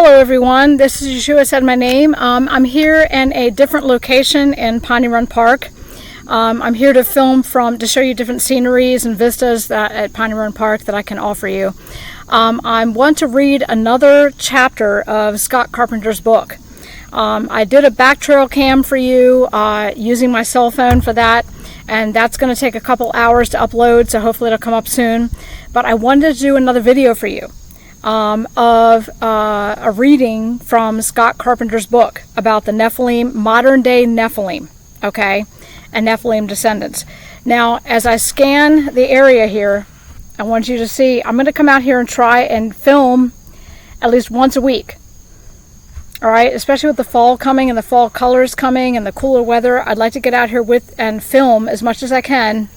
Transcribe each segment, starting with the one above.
Hello everyone, this is Yeshua Said My Name. I'm here in a different location in Piney Run Park. I'm here to film to show you different sceneries and vistas at Piney Run Park that I can offer you. I want to read another chapter of Scott Carpenter's book. I did a back trail cam for you using my cell phone for that, and that's going to take a couple hours to upload, so hopefully it'll come up soon. But I wanted to do another video for you of a reading from Scott Carpenter's book about the Nephilim, modern day Nephilim, okay, and Nephilim descendants. Now, as I scan the area here, I want you to see, I'm going to come out here and try and film at least once a week. All right, especially with the fall coming and the fall colors coming and the cooler weather, I'd like to get out here and film as much as I can.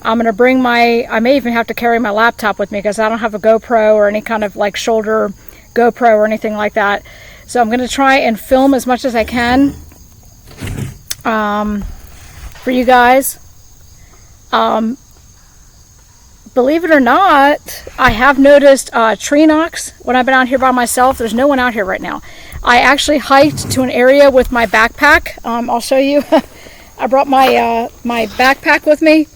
I'm going to bring I may even have to carry my laptop with me because I don't have a GoPro or any kind of like shoulder GoPro or anything like that. So I'm going to try and film as much as I can for you guys. Believe it or not, I have noticed tree knocks when I've been out here by myself. There's no one out here right now. I actually hiked to an area with my backpack. I'll show you. I brought my my backpack with me.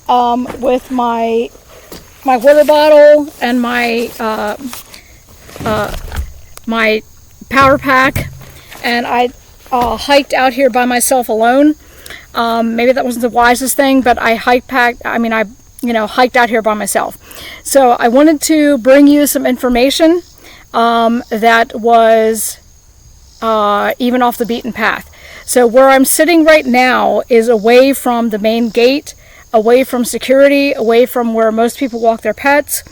With my water bottle and my my power pack, and I hiked out here by myself alone. Maybe that wasn't the wisest thing, but I hiked out here by myself. So I wanted to bring you some information that was even off the beaten path. So where I'm sitting right now is away from the main gate, away from security, away from where most people walk their pets.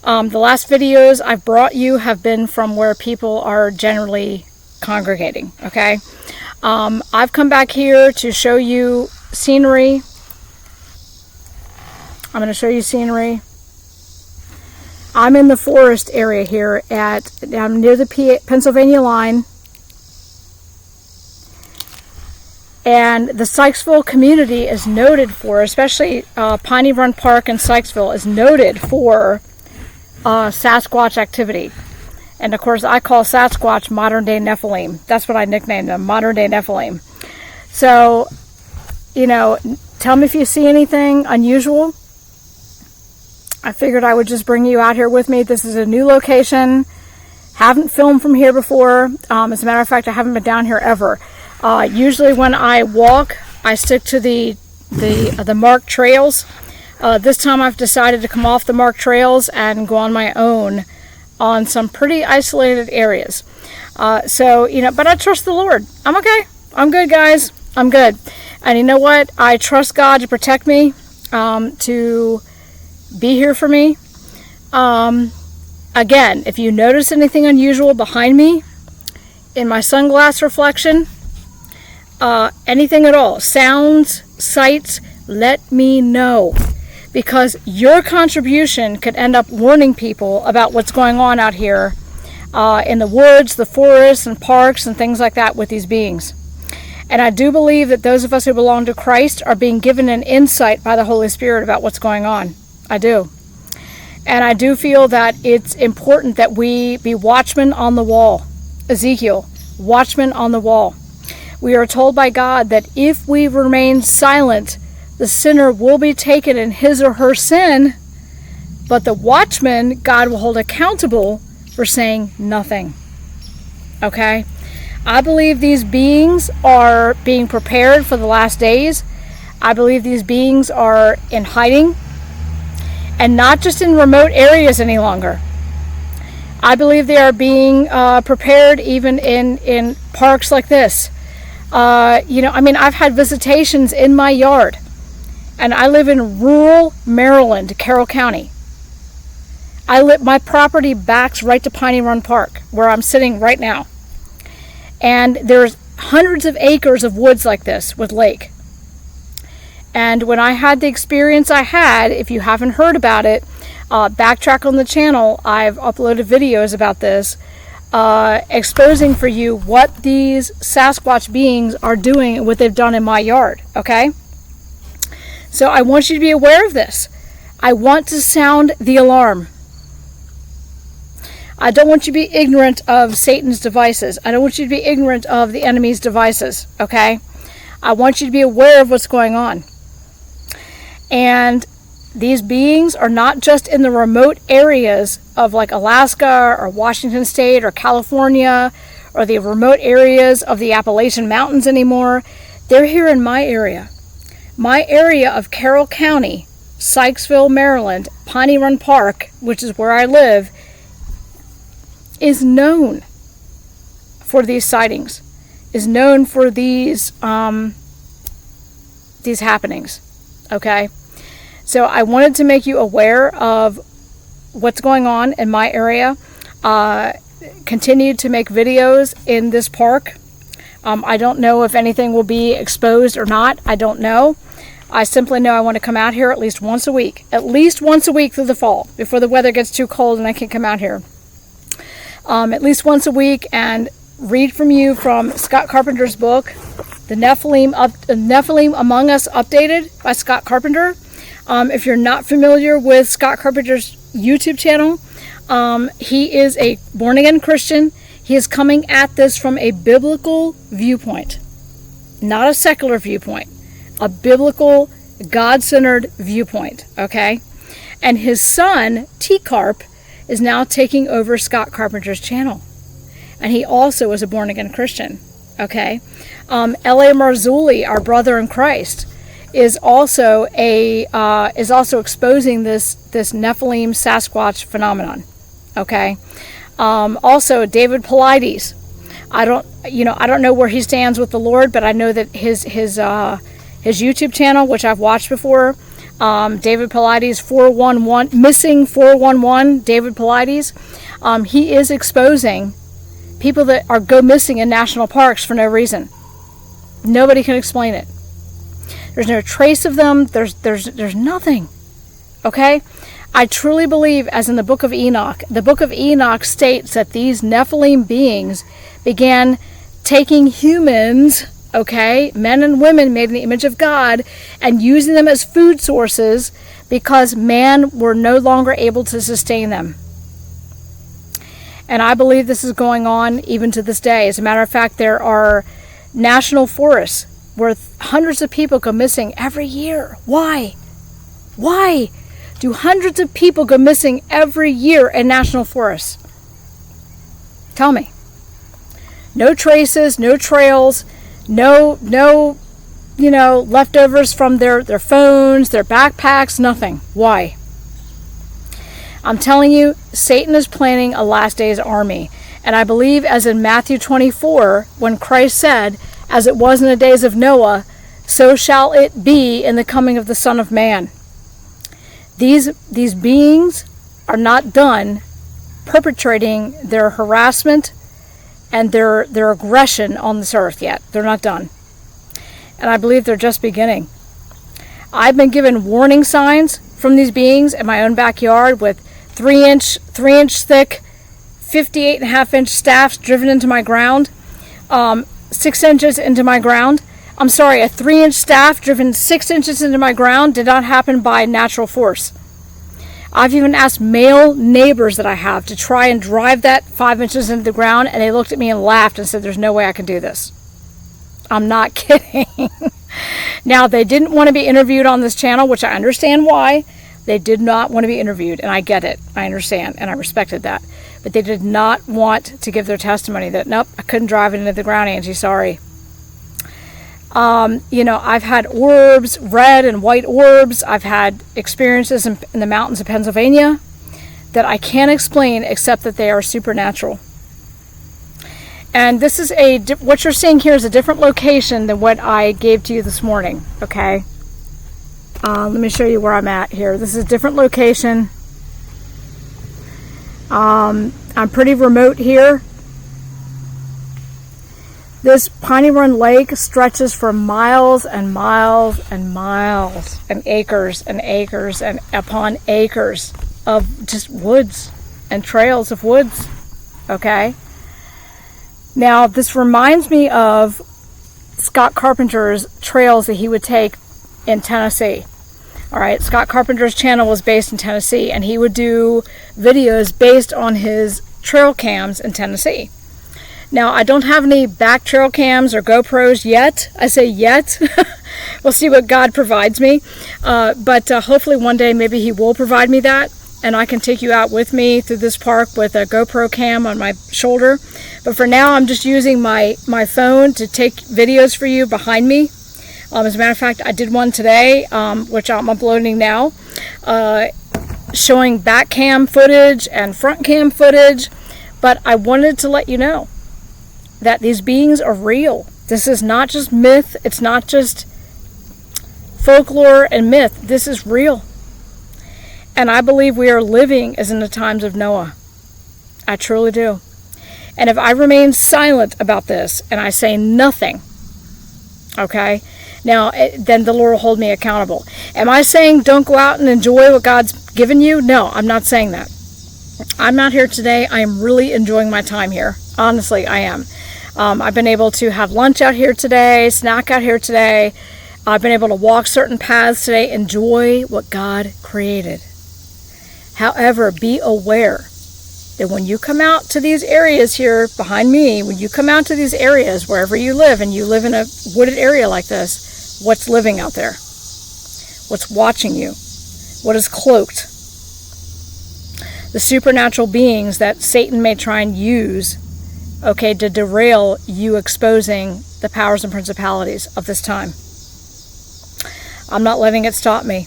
The last videos I've brought you have been from where people are generally congregating, okay? I've come back here to show you scenery. I'm going to show you scenery. I'm in the forest area here I'm near the Pennsylvania line. And the Sykesville community is noted for, especially Piney Run Park in Sykesville, is noted for Sasquatch activity. And of course, I call Sasquatch modern day Nephilim. That's what I nicknamed them, modern day Nephilim. So, tell me if you see anything unusual. I figured I would just bring you out here with me. This is a new location. Haven't filmed from here before. As a matter of fact, I haven't been down here ever. Usually when I walk, I stick to the marked trails. This time I've decided to come off the marked trails and go on my own on some pretty isolated areas. But I trust the Lord. I'm okay. I'm good, guys. I'm good. And you know what? I trust God to protect me, to be here for me. Again, if you notice anything unusual behind me, in my sunglass reflection, anything at all, sounds, sights, let me know, because your contribution could end up warning people about what's going on out here in the woods, the forests, and parks, and things like that with these beings. And I do believe that those of us who belong to Christ are being given an insight by the Holy Spirit about what's going on. I do. And I do feel that it's important that we be watchmen on the wall. Ezekiel, watchmen on the wall. We are told by God that if we remain silent, the sinner will be taken in his or her sin, but the watchman, God will hold accountable for saying nothing. Okay? I believe these beings are being prepared for the last days. I believe these beings are in hiding, and not just in remote areas any longer. I believe they are being prepared even in parks like this. I've had visitations in my yard, and I live in rural Maryland, Carroll County. My property backs right to Piney Run Park, where I'm sitting right now. And there's hundreds of acres of woods like this with lake. And when I had the experience I had, if you haven't heard about it, backtrack on the channel. I've uploaded videos about this, exposing for you what these Sasquatch beings are doing and what they've done in my yard, okay? So I want you to be aware of this. I want to sound the alarm. I don't want you to be ignorant of Satan's devices. I don't want you to be ignorant of the enemy's devices, okay? I want you to be aware of what's going on. And these beings are not just in the remote areas of like Alaska or Washington State or California or the remote areas of the Appalachian Mountains anymore. They're here in my area. My area of Carroll County, Sykesville, Maryland, Piney Run Park, which is where I live, is known for these sightings, is known for these happenings, okay? So I wanted to make you aware of what's going on in my area. Continue to make videos in this park. I don't know if anything will be exposed or not. I don't know. I simply know I want to come out here at least once a week. At least once a week through the fall, before the weather gets too cold and I can come out here. At least once a week and read from you from Scott Carpenter's book, The Nephilim Among Us Updated by Scott Carpenter. If you're not familiar with Scott Carpenter's YouTube channel, he is a born-again Christian. He is coming at this from a biblical viewpoint, not a secular viewpoint, a biblical, God-centered viewpoint, okay? And his son, T-Carp, is now taking over Scott Carpenter's channel. And he also is a born-again Christian, okay? L.A. Marzulli, our brother in Christ, is also exposing this Nephilim Sasquatch phenomenon, okay? Also, David Paulides. I don't know where he stands with the Lord, but I know that his YouTube channel, which I've watched before, David Paulides 411, missing 411, David Paulides, he is exposing people that go missing in national parks for no reason. Nobody can explain it. There's no trace of them. There's nothing. Okay? I truly believe, as in the book of Enoch states that these Nephilim beings began taking humans, okay, men and women made in the image of God, and using them as food sources because man were no longer able to sustain them. And I believe this is going on even to this day. As a matter of fact, there are national forests where hundreds of people go missing every year. Why? Why do hundreds of people go missing every year in national forests? Tell me. No traces, no trails, no leftovers from their phones, their backpacks, nothing. Why? I'm telling you, Satan is planning a last days army. And I believe, as in Matthew 24, when Christ said, as it was in the days of Noah, so shall it be in the coming of the Son of Man. These beings are not done perpetrating their harassment and their aggression on this earth yet. They're not done. And I believe they're just beginning. I've been given warning signs from these beings in my own backyard with 3-inch thick, 58.5-inch staffs driven into my ground, 6 inches into my ground. I'm sorry, a 3-inch staff driven 6 inches into my ground did not happen by natural force. I've even asked male neighbors that I have to try and drive that 5 inches into the ground, and they looked at me and laughed and said, there's no way I can do this. I'm not kidding. Now, they didn't want to be interviewed on this channel, which I understand why. They did not want to be interviewed, and I get it. I understand, and I respected that. But they did not want to give their testimony that, nope, I couldn't drive it into the ground, Angie, sorry. I've had orbs, red and white orbs. I've had experiences in the mountains of Pennsylvania that I can't explain except that they are supernatural. And this is what you're seeing here is a different location than what I gave to you this morning, okay? Let me show you where I'm at here. This is a different location. I'm pretty remote here. This Piney Run Lake stretches for miles and miles and miles and acres and upon acres of just woods and trails of woods, okay? Now, this reminds me of Scott Carpenter's trails that he would take in Tennessee. All right, Scott Carpenter's channel was based in Tennessee, and he would do videos based on his trail cams in Tennessee. Now, I don't have any back trail cams or GoPros yet. I say yet. We'll see what God provides me. But hopefully one day maybe He will provide me that, and I can take you out with me through this park with a GoPro cam on my shoulder. But for now, I'm just using my phone to take videos for you behind me. As a matter of fact, I did one today, which I'm uploading now, showing back cam footage and front cam footage. But I wanted to let you know that these beings are real. This is not just myth. It's not just folklore and myth. This is real. And I believe we are living as in the times of Noah. I truly do. And if I remain silent about this and I say nothing, okay, now then the Lord will hold me accountable. Am I saying don't go out and enjoy what God's given you? No, I'm not saying that. I'm not here today. I am really enjoying my time here. Honestly, I am. I've been able to have lunch out here today, snack out here today. I've been able to walk certain paths today, enjoy what God created. However, be aware that when you come out to these areas here behind me, when you come out to these areas, wherever you live, and you live in a wooded area like this, what's living out there? What's watching you? What is cloaked? The supernatural beings that Satan may try and use, okay, to derail you exposing the powers and principalities of this time. I'm not letting it stop me.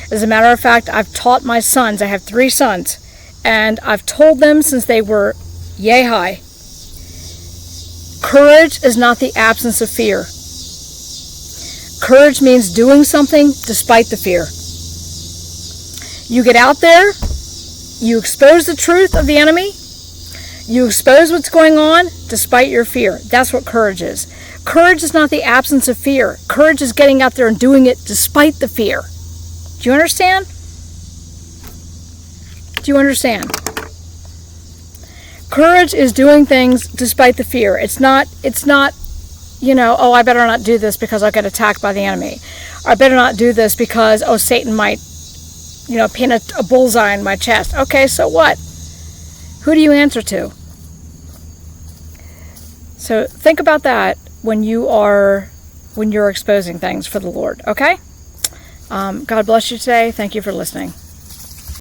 As a matter of fact, I've taught my sons, I have 3 sons, and I've told them since they were yay high, courage is not the absence of fear. Courage means doing something despite the fear. You get out there, you expose the truth of the enemy, you expose what's going on despite your fear. That's what courage is. Courage is not the absence of fear. Courage is getting out there and doing it despite the fear. Do you understand? Do you understand? Courage is doing things despite the fear. It's not, oh, I better not do this because I'll get attacked by the enemy. Or I better not do this because, Satan might, pin a bullseye in my chest. Okay, so what? Who do you answer to? So think about that when you're exposing things for the Lord, okay? God bless you today. Thank you for listening.